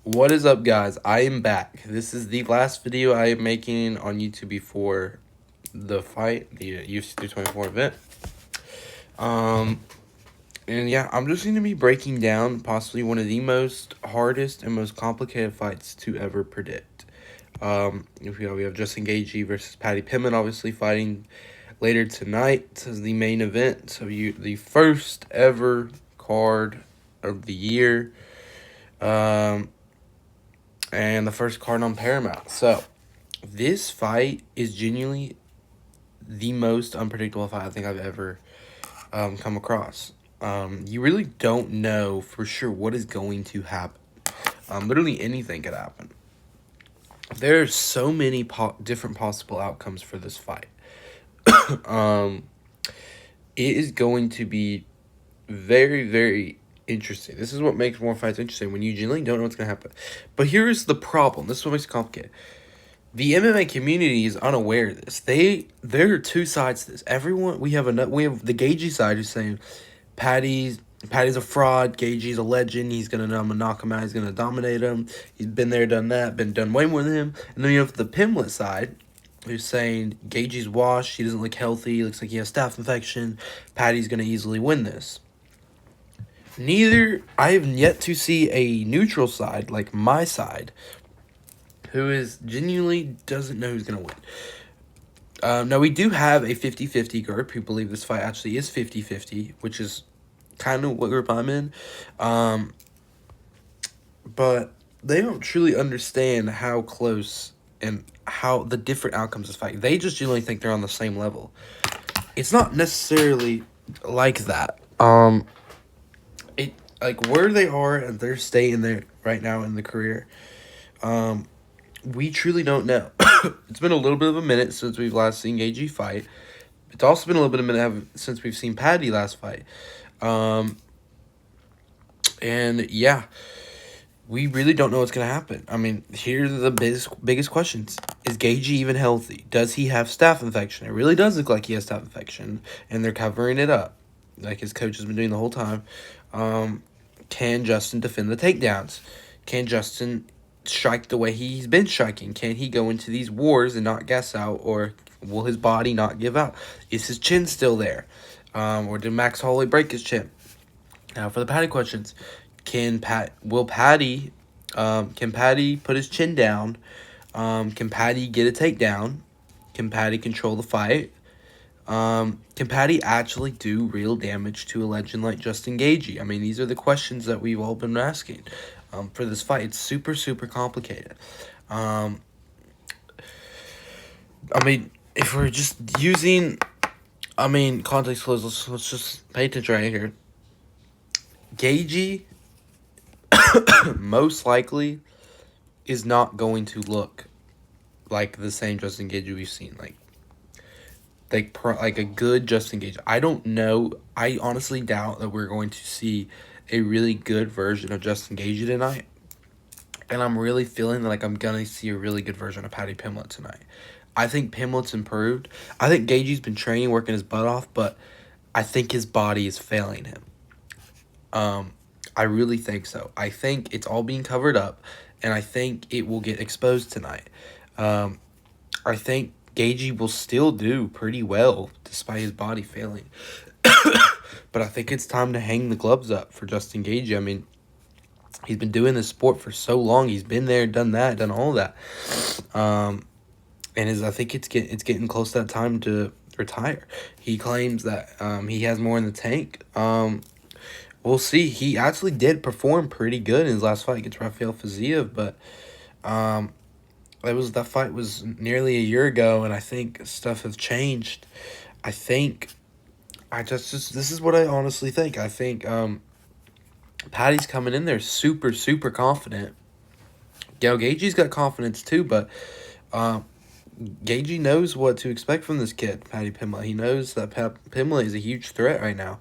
What is up, guys? I am back. This is the last video I am making on YouTube before the fight, the UFC 224 event. And yeah, I'm just going to be breaking down possibly one of the most hardest and most complicated fights to ever predict. We have Justin Gaethje versus Paddy Pimblett, obviously fighting later tonight as the main event. So the first ever card of the year. And the first card on Paramount. So, this fight is genuinely the most unpredictable fight I think I've ever come across. You really don't know for sure what is going to happen. Literally anything could happen. There are so many different possible outcomes for this fight. It is going to be very, very interesting. This is what makes more fights interesting, when you genuinely don't know what's going to happen. But here's the problem. This is what makes it complicated. The MMA community is unaware of this. There are two sides to this. We have the Gaethje side who's saying Paddy's a fraud. Gaethje's a legend. He's gonna knock him out. He's gonna dominate him. He's been there, done that, been done way more than him. And then you have the Pimblett side who's saying Gaethje's washed. He doesn't look healthy. He looks like he has staph infection. Paddy's gonna easily win this. I have yet to see a neutral side, like my side, who is genuinely doesn't know who's going to win. Now, we do have a 50-50 group who believe this fight actually is 50-50, which is kind of what group I'm in. But they don't truly understand how close and how the different outcomes of this fight. They just genuinely think they're on the same level. It's not necessarily like that. Like where they are at their state in there right now in the career, we truly don't know. It's been a little bit of a minute since we've last seen Gaethje fight. It's also been a little bit of a minute since we've seen Paddy last fight. And yeah, we really don't know what's going to happen. I mean, here's the biggest questions. Is Gaethje even healthy? Does he have staph infection? It really does look like he has staph infection, and they're covering it up, like his coach has been doing the whole time. Can Justin defend the takedowns? Can Justin strike the way he's been striking? Can he go into these wars and not gas out, or will his body not give out? Is his chin still there? Or did Max Holloway break his chin? Now for the Paddy questions. Can Paddy put his chin down? Can Paddy get a takedown? Can Paddy control the fight? Can Paddy actually do real damage to a legend like Justin Gaethje? I mean, these are the questions that we've all been asking for this fight. It's super, super complicated. I mean, if we're just using, context clues, let's just pay attention right here. Gaethje most likely is not going to look like the same Justin Gaethje we've seen. Like a good Justin Gaethje. I don't know. I honestly doubt that we're going to see a really good version of Justin Gaethje tonight. And I'm really feeling like I'm going to see a really good version of Paddy Pimblett tonight. I think Pimblett's improved. I think Gaethje's been training, working his butt off, but I think his body is failing him. I really think so. I think it's all being covered up, and I think it will get exposed tonight. I think Gaethje will still do pretty well despite his body failing. But I think it's time to hang the gloves up for Justin Gaethje. I mean, he's been doing this sport for so long. He's been there, done that, done all that. I think it's getting close to that time to retire. He claims that he has more in the tank. We'll see. He actually did perform pretty good in his last fight against Rafael Fiziev, but that fight was nearly a year ago, and I think stuff has changed. This is what I honestly think. I think Paddy's coming in there super, super confident. Gaethje's got confidence too, but Gaethje knows what to expect from this kid, Paddy Pimblett. He knows that Pimblett is a huge threat right now.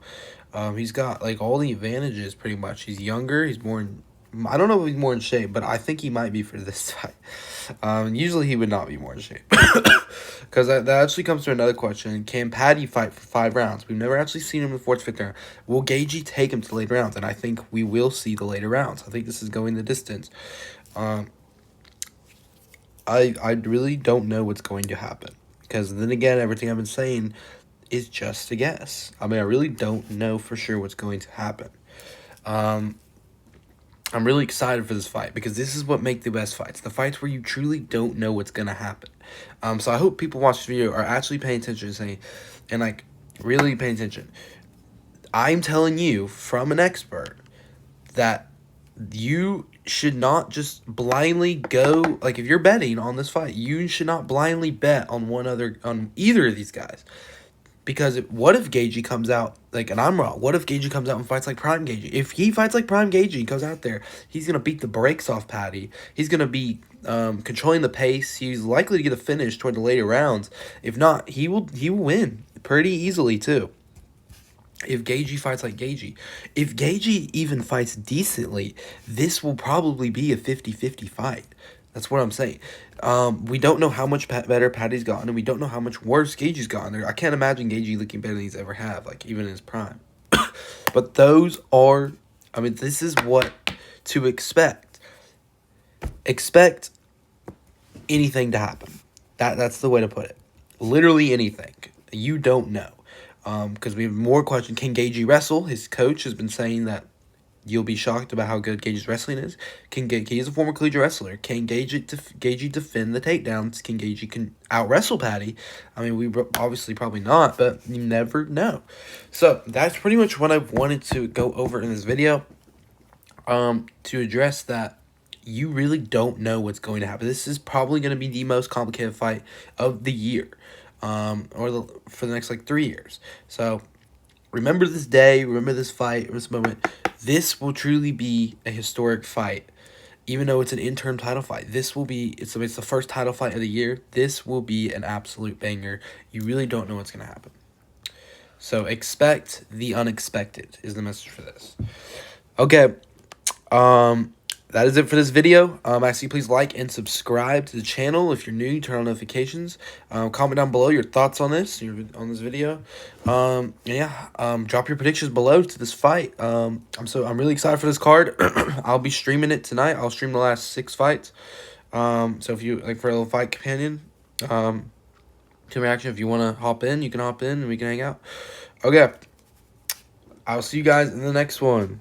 He's got like all the advantages pretty much. He's younger. He's more I don't know if he's more in shape, but I think he might be for this fight. Usually he would not be more in shape. Because that actually comes to another question. Can Paddy fight for 5 rounds? We've never actually seen him in the fourth, fifth round. Will Gaethje take him to the later rounds? And I think we will see the later rounds. I think this is going the distance. I really don't know what's going to happen. Because then again, everything I've been saying is just a guess. I mean, I really don't know for sure what's going to happen. I'm really excited for this fight because this is what make the best fights. The fights where you truly don't know what's going to happen. So I hope people watch this video are actually paying attention and like really paying attention. I'm telling you from an expert that you should not just blindly go, like if you're betting on this fight, you should not blindly bet on on either of these guys. Because what if Gaethje comes out, like, and I'm wrong, what if Gaethje comes out and fights like Prime Gaethje? If he fights like Prime Gaethje, he goes out there, he's going to beat the brakes off Paddy. He's going to be controlling the pace. He's likely to get a finish toward the later rounds. If not, he will win pretty easily, too. If Gaethje fights like Gaethje. If Gaethje even fights decently, this will probably be a 50-50 fight. That's what I'm saying. We don't know how much better Paddy's gotten, and we don't know how much worse Gaethje's gotten. I can't imagine Gaethje looking better than he's ever had, like, even in his prime. But those are, I mean, this is what to expect. Expect anything to happen. That's the way to put it. Literally anything. You don't know. Because we have more questions. Can Gaethje wrestle? His coach has been saying that you'll be shocked about how good Gaethje's wrestling is. He's a former collegiate wrestler. Can Gaethje defend the takedowns? Can Gaethje out-wrestle Paddy? I mean, we obviously probably not, but you never know. So, that's pretty much what I wanted to go over in this video. To address that, you really don't know what's going to happen. This is probably going to be the most complicated fight of the year. For the next, 3 years. So, remember this day, remember this fight, this moment. This will truly be a historic fight. Even though it's an interim title fight, it's the first title fight of the year. This will be an absolute banger. You really don't know what's going to happen. So expect the unexpected is the message for this. Okay. That is it for this video. Actually, please like and subscribe to the channel. If you're new, turn on notifications. Comment down below your thoughts on this video. Drop your predictions below to this fight. I'm really excited for this card. I'll be streaming it tonight. I'll stream the last 6 fights. So if you for a little fight companion, to reaction, if you want to hop in, you can hop in and we can hang out. Okay. I'll see you guys in the next one.